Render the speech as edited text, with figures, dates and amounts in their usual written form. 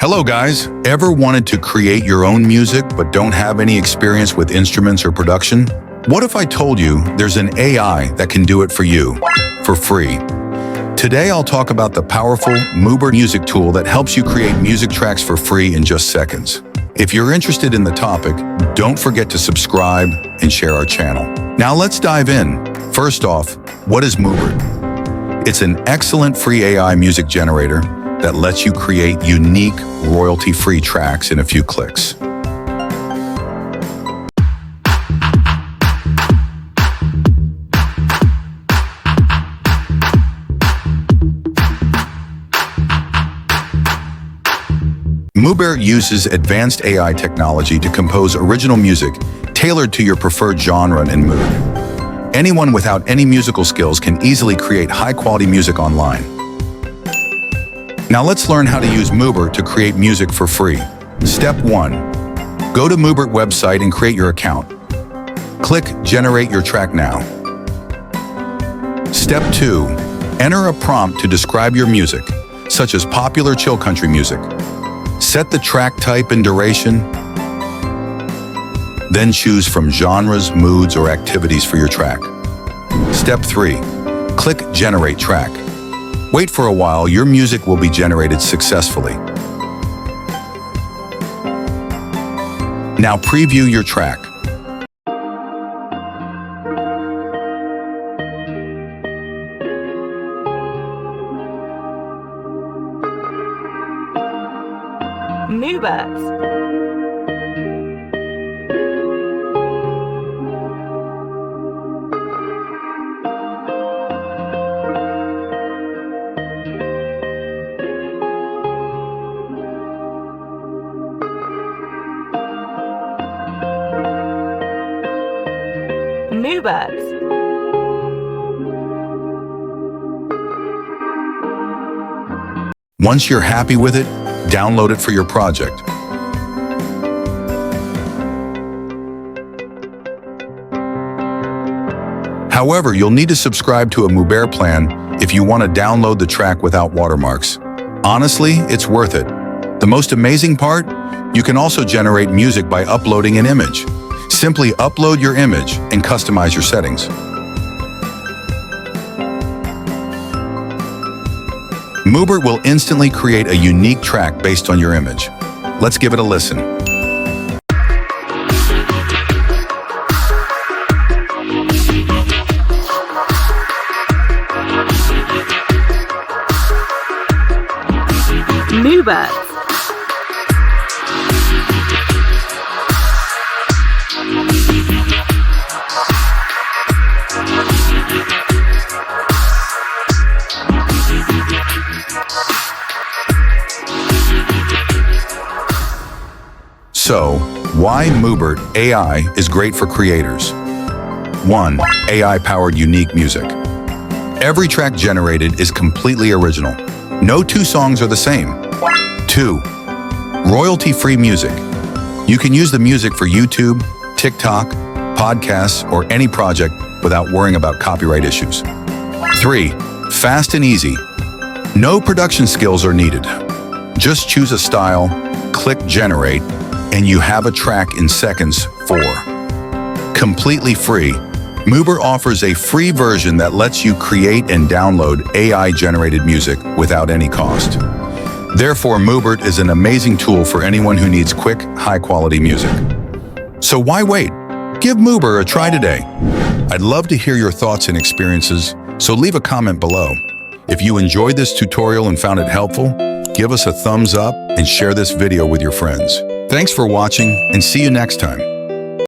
Hello guys, ever wanted to create your own music but don't have any experience with instruments or production? What if I told you there's an AI that can do it for you, for free? Today I'll talk about the powerful Mubert music tool that helps you create music tracks for free in just seconds. If you're interested in the topic, don't forget to subscribe and share our channel. Now let's dive in. First off, what is Mubert? It's an excellent free AI music generator that lets you create unique, royalty-free tracks in a few clicks. Mubert uses advanced AI technology to compose original music tailored to your preferred genre and mood. Anyone without any musical skills can easily create high-quality music online. Now let's learn how to use Mubert to create music for free. Step 1. Go to Mubert website and create your account. Click Generate your track now. Step 2. Enter a prompt to describe your music, such as popular chill country music. Set the track type and duration. Then choose from genres, moods, or activities for your track. Step 3. Click Generate track. Wait for a while, your music will be generated successfully. Now preview your track. Mubert. Mubert. Once you're happy with it, download it for your project. However, you'll need to subscribe to a Mubert plan if you want to download the track without watermarks. Honestly, it's worth it. The most amazing part? You can also generate music by uploading an image. Simply upload your image and customize your settings. Mubert will instantly create a unique track based on your image. Let's give it a listen. Mubert. So, why Mubert AI is great for creators? 1. AI-powered unique music. Every track generated is completely original. No two songs are the same. 2. Royalty-free music. You can use the music for YouTube, TikTok, podcasts, or any project without worrying about copyright issues. 3. Fast and easy. No production skills are needed. Just choose a style, click Generate, and you have a track in seconds. 4. Completely free. Mubert offers a free version that lets you create and download AI-generated music without any cost. Therefore, Mubert is an amazing tool for anyone who needs quick, high-quality music. So why wait? Give Mubert a try today. I'd love to hear your thoughts and experiences, so leave a comment below. If you enjoyed this tutorial and found it helpful, give us a thumbs up and share this video with your friends. Thanks for watching, and see you next time.